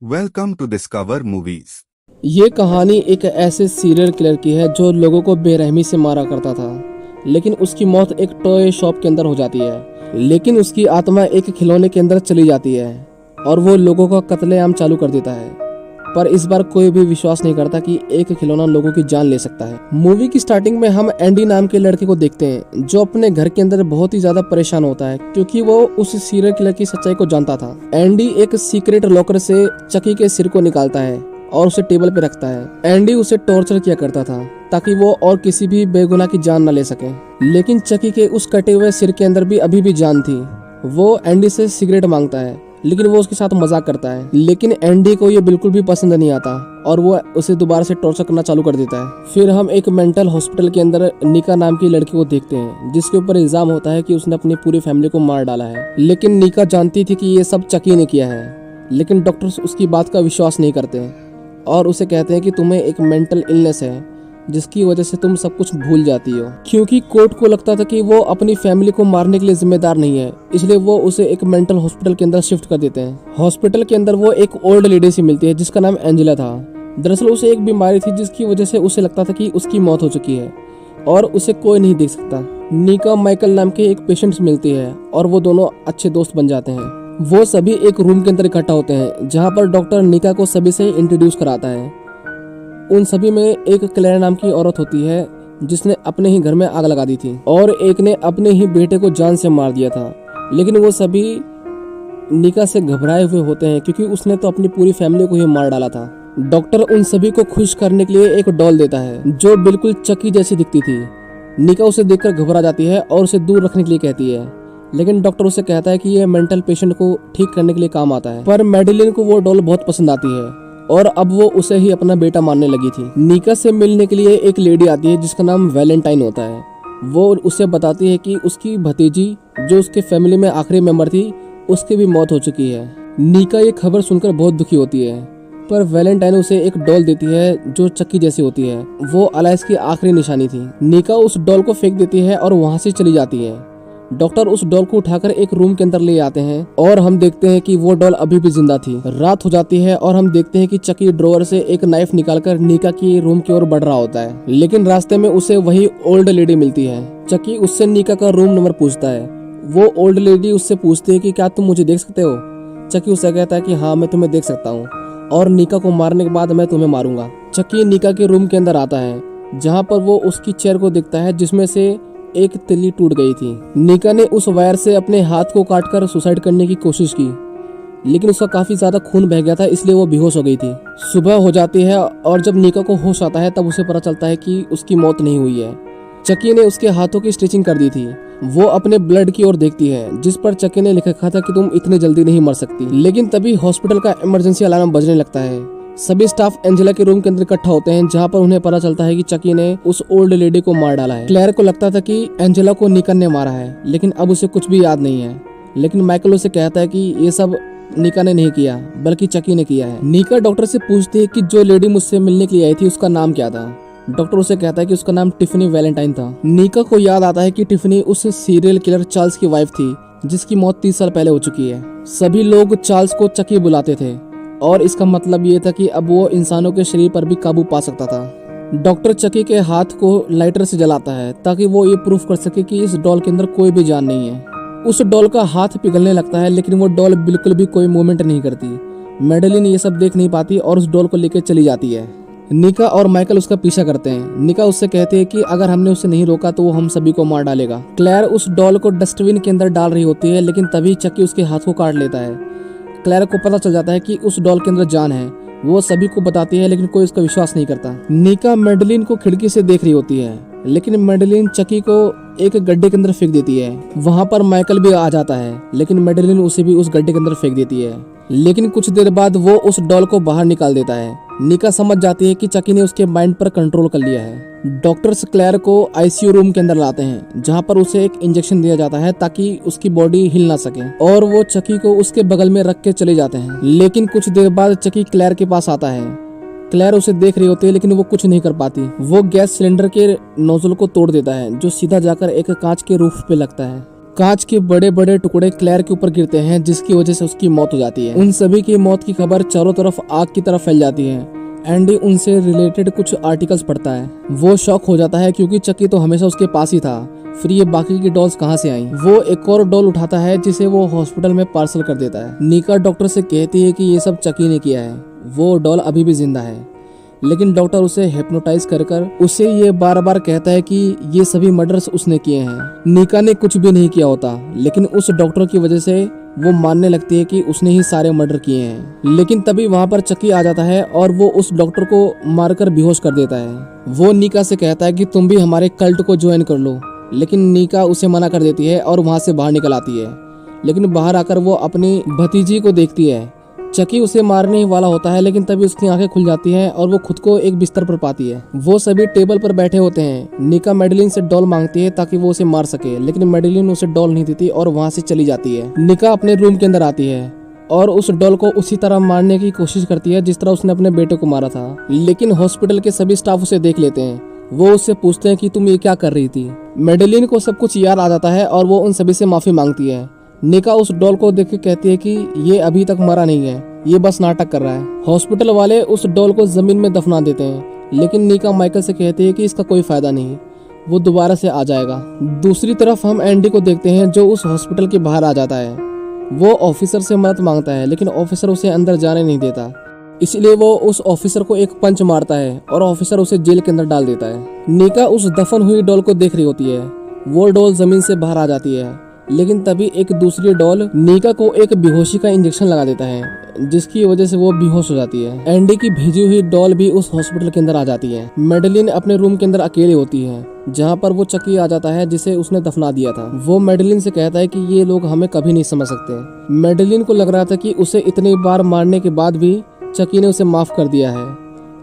Welcome to discover movies. ये कहानी एक ऐसे सीरियल किलर की है जो लोगों को बेरहमी से मारा करता था, लेकिन उसकी मौत एक टॉय शॉप के अंदर हो जाती है। लेकिन उसकी आत्मा एक खिलौने के अंदर चली जाती है और वो लोगों का कत्लेआम चालू कर देता है। पर इस बार कोई भी विश्वास नहीं करता कि एक खिलौना लोगों की जान ले सकता है। मूवी की स्टार्टिंग में हम एंडी नाम के लड़के को देखते हैं जो अपने घर के अंदर बहुत ही ज्यादा परेशान होता है क्योंकि वो उस सीरियल किलर की सच्चाई को जानता था। एंडी एक सीक्रेट लॉकर से चकी के सिर को निकालता है और उसे टेबल पे रखता है। एंडी उसे टॉर्चर किया करता था ताकि वो और किसी भी बेगुनाह की जान न ले सके, लेकिन चकी के उस कटे हुए सिर के अंदर भी अभी भी जान थी। वो एंडी से सिगरेट मांगता है लेकिन वो उसके साथ मजाक करता है, लेकिन एंडी को ये बिल्कुल भी पसंद नहीं आता और वो उसे दोबारा से टॉर्चर करना चालू कर देता है। फिर हम एक मेंटल हॉस्पिटल के अंदर निका नाम की लड़की को देखते हैं जिसके ऊपर इल्जाम होता है कि उसने अपनी पूरी फैमिली को मार डाला है, लेकिन निका जानती थी कि ये सब चकी ने किया है। लेकिन डॉक्टर्स उसकी बात का विश्वास नहीं करते और उसे कहते हैं कि तुम्हें एक मेंटल इलनेस है जिसकी वजह से तुम सब कुछ भूल जाती हो। क्योंकि कोर्ट को लगता था कि वो अपनी फैमिली को मारने के लिए जिम्मेदार नहीं है, इसलिए वो उसे एक मेंटल हॉस्पिटल के अंदर शिफ्ट कर देते हैं। हॉस्पिटल के अंदर वो एक ओल्ड लेडी से मिलती है जिसका नाम एंजेला था। दरअसल उसे एक बीमारी थी जिसकी वजह से उसे लगता था कि उसकी मौत हो चुकी है और उसे कोई नहीं देख सकता। निका माइकल नाम के एक पेशेंट से मिलती है और वो दोनों अच्छे दोस्त बन जाते हैं। वो सभी एक रूम के अंदर इकट्ठा होते हैं जहाँ पर डॉक्टर निका को सभी से इंट्रोड्यूस कराता है। उन सभी में एक क्लेयर नाम की औरत होती है जिसने अपने ही घर में आग लगा दी थी और एक ने अपने ही बेटे को जान से मार दिया था, लेकिन वो सभी निका से घबराए हुए होते हैं क्योंकि उसने तो अपनी पूरी फैमिली को ही मार डाला था। डॉक्टर उन सभी को खुश करने के लिए एक डॉल देता है जो बिल्कुल चक्की जैसी दिखती थी। निका उसे देखकर घबरा जाती है और उसे दूर रखने के लिए कहती है, लेकिन डॉक्टर उसे कहता है कि ये मेंटल पेशेंट को ठीक करने के लिए काम आता है। पर मैडिलिन को वो डॉल बहुत पसंद आती है और अब वो उसे ही अपना बेटा मानने लगी थी। निका से मिलने के लिए एक लेडी आती है जिसका नाम वैलेंटाइन होता है। वो उसे बताती है कि उसकी भतीजी जो उसके फैमिली में आखिरी मेंबर थी उसकी भी मौत हो चुकी है। निका ये खबर सुनकर बहुत दुखी होती है, पर वैलेंटाइन उसे एक डॉल देती है जो चक्की जैसी होती है। वो अलाइस की आखिरी निशानी थी। निका उस डॉल को फेंक देती है और वहाँ से चली जाती है। डॉक्टर उस डॉल को उठाकर एक रूम के अंदर ले आते हैं और हम देखते हैं कि वो डॉल अभी भी जिंदा थी। रात हो जाती है और हम देखते हैं कि चकी ड्रॉअर से एक नाइफ निकालकर निका की रूम की ओर बढ़ रहा होता है, लेकिन रास्ते में उसे वही ओल्ड लेडी मिलती है। चकी उससे निका का रूम नंबर पूछता है। वो ओल्ड लेडी उससे पूछती है कि क्या तुम मुझे देख सकते हो। चकी उससे कहता है कि हाँ मैं तुम्हें देख सकता हूँ और निका को मारने के बाद मैं तुम्हें मारूंगा। चकी निका के रूम के अंदर आता है जहाँ पर वो उसकी चेयर को देखता है जिसमें से एक तिल्ली टूट गई थी। निका ने उस वायर से अपने हाथ को काटकर सुसाइड करने की कोशिश की, लेकिन उसका काफी ज्यादा खून बह गया था इसलिए वो बेहोश हो गई थी। सुबह हो जाती है और जब निका को होश आता है तब उसे पता चलता है कि उसकी मौत नहीं हुई है। चकी ने उसके हाथों की स्टिचिंग कर दी थी। वो अपने ब्लड की ओर देखती है जिस पर चकी ने लिखा था कि तुम इतने जल्दी नहीं मर सकती, लेकिन तभी हॉस्पिटल का इमरजेंसी अलार्म बजने लगता है। सभी स्टाफ एंजेला के रूम के अंदर इकट्ठा होते हैं जहाँ पर उन्हें पता चलता है कि चकी ने उस ओल्ड लेडी को मार डाला है। क्लेयर को लगता था कि एंजेला को निका ने मारा है, लेकिन अब उसे कुछ भी याद नहीं है। लेकिन माइकल उसे कहता है कि ये सब निका ने नहीं किया बल्कि चकी ने किया है। निका डॉक्टर से पूछती है कि जो लेडी मुझसे मिलने के लिए आई थी उसका नाम क्या था। डॉक्टर उसे कहता है कि उसका नाम टिफनी वैलेंटाइन था। निका को याद आता है कि टिफनी उस सीरियल किलर चार्ल्स की वाइफ थी जिसकी मौत 30 साल पहले हो चुकी है। सभी लोग चार्ल्स को चकी बुलाते थे और इसका मतलब ये था कि अब वो इंसानों के शरीर पर भी काबू पा सकता था। डॉक्टर चकी के हाथ को लाइटर से जलाता है ताकि वो ये प्रूफ कर सके कि इस डॉल के अंदर कोई भी जान नहीं है। उस डॉल का हाथ पिघलने लगता है, लेकिन वो डॉल बिल्कुल भी कोई मूवमेंट नहीं करती। मैडेलिन ये सब देख नहीं पाती और उस डॉल को लेकर चली जाती है। निका और माइकल उसका पीछा करते हैं। निका उससे कहती है कि अगर हमने उसे नहीं रोका तो वो हम सभी को मार डालेगा। क्लेयर उस डॉल को डस्टबिन के अंदर डाल रही होती है, लेकिन तभी चकी उसके हाथ को काट लेता है। क्लेयर को पता चल जाता है कि उस डॉल के अंदर जान है। वो सभी को बताती है लेकिन कोई उसका विश्वास नहीं करता। निका मैडेलिन को खिड़की से देख रही होती है, लेकिन मैडेलिन चकी को एक गड्ढे के अंदर फेंक देती है। वहाँ पर माइकल भी आ जाता है, लेकिन मैडेलिन उसे भी उस गड्ढे के अंदर फेंक देती है। लेकिन कुछ देर बाद वो उस डॉल को बाहर निकाल देता है। निका समझ जाती है कि चकी ने उसके माइंड पर कंट्रोल कर लिया है। डॉक्टर्स क्लेयर को आईसीयू रूम के अंदर लाते हैं जहाँ पर उसे एक इंजेक्शन दिया जाता है ताकि उसकी बॉडी हिल ना सके, और वो चकी को उसके बगल में रख के चले जाते हैं। लेकिन कुछ देर बाद चकी क्लेयर के पास आता है। क्लेयर उसे देख रही होती है लेकिन वो कुछ नहीं कर पाती। वो गैस सिलेंडर के नोजल को तोड़ देता है जो सीधा जाकर एक कांच के रूफ पे लगता है। कांच के बड़े बड़े टुकड़े क्लेयर के ऊपर गिरते हैं, जिसकी वजह से उसकी मौत हो जाती है। उन सभी की मौत की खबर चारों तरफ आग की तरफ फैल जाती है। एंडी उनसे रिलेटेड कुछ आर्टिकल्स पढ़ता है। वो शॉक हो जाता है क्योंकि चकी तो हमेशा उसके पास ही था, फिर ये बाकी की डॉल्स कहाँ से आई। वो एक और डॉल उठाता है जिसे वो हॉस्पिटल में पार्सल कर देता है। निका डॉक्टर से कहती है कि ये सब चकी ने किया है। वो डॉल अभी भी जिंदा है, लेकिन डॉक्टर उसे हिप्नोटाइज कर उसे ये बार बार कहता है कि ये सभी मर्डर्स उसने किए हैं। निका ने कुछ भी नहीं किया होता, लेकिन उस डॉक्टर की वजह से वो मानने लगती है कि उसने ही सारे मर्डर किए हैं। लेकिन तभी वहाँ पर चकी आ जाता है और वो उस डॉक्टर को मारकर बेहोश कर देता है। वो निका से कहता है कि तुम भी हमारे कल्ट को ज्वाइन कर लो, लेकिन निका उसे मना कर देती है और वहाँ से बाहर निकल आती है। लेकिन बाहर आकर वो अपनी भतीजी को देखती है। चकी उसे मारने ही वाला होता है, लेकिन तभी उसकी आंखें खुल जाती हैं और वो खुद को एक बिस्तर पर पाती है। वो सभी टेबल पर बैठे होते हैं। निका मेडेलिन से डॉल मांगती है ताकि वो उसे मार सके, लेकिन मेडेलिन उसे डॉल नहीं देती और वहाँ से चली जाती है। निका अपने रूम के अंदर आती है और उस डॉल को उसी तरह मारने की कोशिश करती है जिस तरह उसने अपने बेटे को मारा था। लेकिन हॉस्पिटल के सभी स्टाफ उसे देख लेते हैं। वो उससे पूछते हैं कि तुम ये क्या कर रही थी। मेडेलिन को सब कुछ याद आ जाता है और वो उन सभी से माफी मांगती है। निका उस डॉल को देख के कहती है कि ये अभी तक मरा नहीं है, ये बस नाटक कर रहा है। हॉस्पिटल वाले उस डॉल को जमीन में दफना देते हैं, लेकिन निका माइकल से कहती है कि इसका कोई फायदा नहीं, वो दोबारा से आ जाएगा। दूसरी तरफ हम एंडी को देखते हैं जो उस हॉस्पिटल के बाहर आ जाता है। वो ऑफिसर से मदद मांगता है, लेकिन ऑफिसर उसे अंदर जाने नहीं देता। इसलिए वो उस ऑफिसर को एक पंच मारता है और ऑफिसर उसे जेल के अंदर डाल देता है। निका उस दफन हुई डॉल को देख रही होती है। वो डॉल जमीन से बाहर आ जाती है, लेकिन तभी एक दूसरी डॉल निका को एक बेहोशी का इंजेक्शन लगा देता है, जिसकी वजह से वो बेहोश हो जाती है। एंडी की भेजी हुई डॉल भी उस हॉस्पिटल के अंदर आ जाती है। मेडेलिन अपने रूम के अंदर अकेली होती है, जहाँ पर वो चकी आ जाता है जिसे उसने दफना दिया था। वो मेडेलिन से कहता है कि ये लोग हमें कभी नहीं समझ सकते। मेडेलिन को लग रहा था कि उसे इतनी बार मारने के बाद भी चकी ने उसे माफ कर दिया है,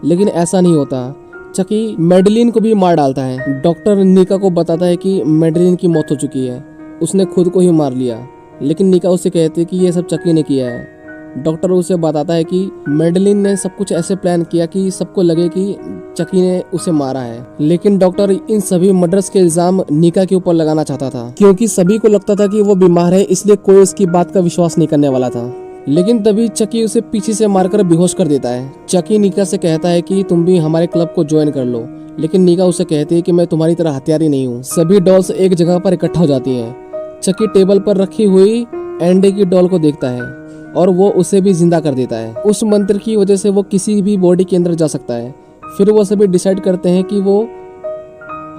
लेकिन ऐसा नहीं होता। चकी मेडेलिन को भी मार डालता है। डॉक्टर निका को बताता है कि मेडेलिन की मौत हो चुकी है, उसने खुद को ही मार लिया, लेकिन निका उसे कहती है कि ये सब चकी ने किया है। डॉक्टर उसे बताता है कि मेडेलिन ने सब कुछ ऐसे प्लान किया कि सबको लगे कि चकी ने उसे मारा है, लेकिन डॉक्टर इन सभी मर्डर्स के इल्जाम निका के ऊपर लगाना चाहता था, क्योंकि सभी को लगता था कि वो बीमार है, इसलिए कोई उसकी बात का विश्वास नहीं करने वाला था। लेकिन तभी चकी उसे पीछे से मारकर बेहोश कर देता है। चकी निका से कहता है कि तुम भी हमारे क्लब को ज्वाइन कर लो, लेकिन निका उसे कहती है कि मैं तुम्हारी तरह हथियारी नहीं हूँ। सभी डॉल्स एक जगह पर इकट्ठा हो जाती हैं। चकी टेबल पर रखी हुई एंडी की डॉल को देखता है और वो उसे भी जिंदा कर देता है। उस मंत्र की वजह से वो किसी भी बॉडी के अंदर जा सकता है। फिर वो सभी डिसाइड करते हैं कि वो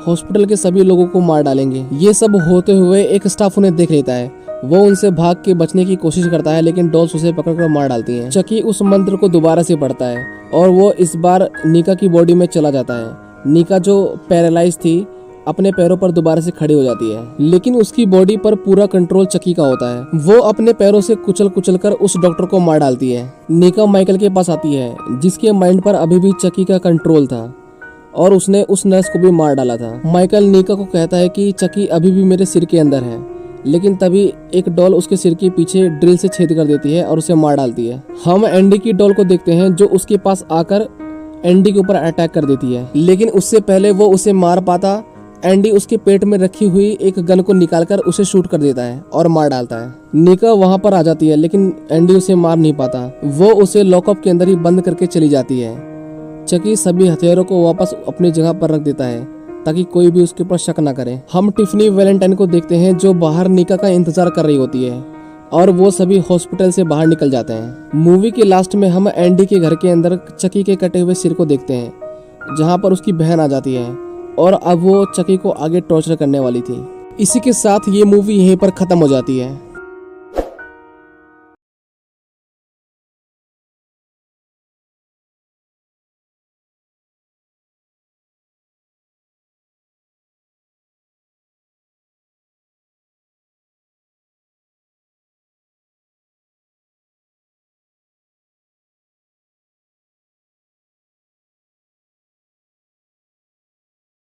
हॉस्पिटल के सभी लोगों को मार डालेंगे। ये सब होते हुए एक स्टाफ उन्हें देख लेता है। वो उनसे भाग के बचने की कोशिश करता है, लेकिन डॉल्स उसे पकड़कर मार डालती हैं। चकी उस मंत्र को दोबारा से पढ़ता है और वो इस बार निका की बॉडी में चला जाता है। निका जो पैरालाइज थी अपने पैरों पर दोबारा से खड़ी हो जाती है, लेकिन उसकी बॉडी पर पूरा कंट्रोल चकी का होता है। वो अपने पैरों से कुचल कर उस डॉक्टर को मार डालती है। निका माइकल के पास आती है, जिसके माइंड पर अभी भी चकी का कंट्रोल था और उसने उस नर्स को भी मार डाला था। माइकल निका को कहता है कि चकी अभी भी मेरे सिर के अंदर है, लेकिन तभी एक डॉल उसके सिर के पीछे ड्रिल से छेद कर देती है और उसे मार डालती है। हम एंडी की डॉल को देखते हैं जो उसके पास आकर एंडी के ऊपर अटैक कर देती है, लेकिन उससे पहले वो उसे मार पाता, एंडी उसके पेट में रखी हुई एक गन को निकालकर उसे शूट कर देता है और मार डालता है। निका वहां पर आ जाती है, लेकिन एंडी उसे मार नहीं पाता। वो उसे लॉकअप के अंदर ही बंद करके चली जाती है। चकी सभी हथियारों को वापस अपनी जगह पर रख देता है ताकि कोई भी उसके ऊपर शक न करे। हम टिफनी वैलेंटाइन को देखते हैं जो बाहर निका का इंतजार कर रही होती है और वो सभी हॉस्पिटल से बाहर निकल जाते हैं। मूवी के लास्ट में हम एंडी के घर के अंदर चकी के कटे हुए सिर को देखते हैं, जहाँ पर उसकी बहन आ जाती है और अब वो चकी को आगे टॉर्चर करने वाली थी। इसी के साथ ये मूवी यहीं पर खत्म हो जाती है।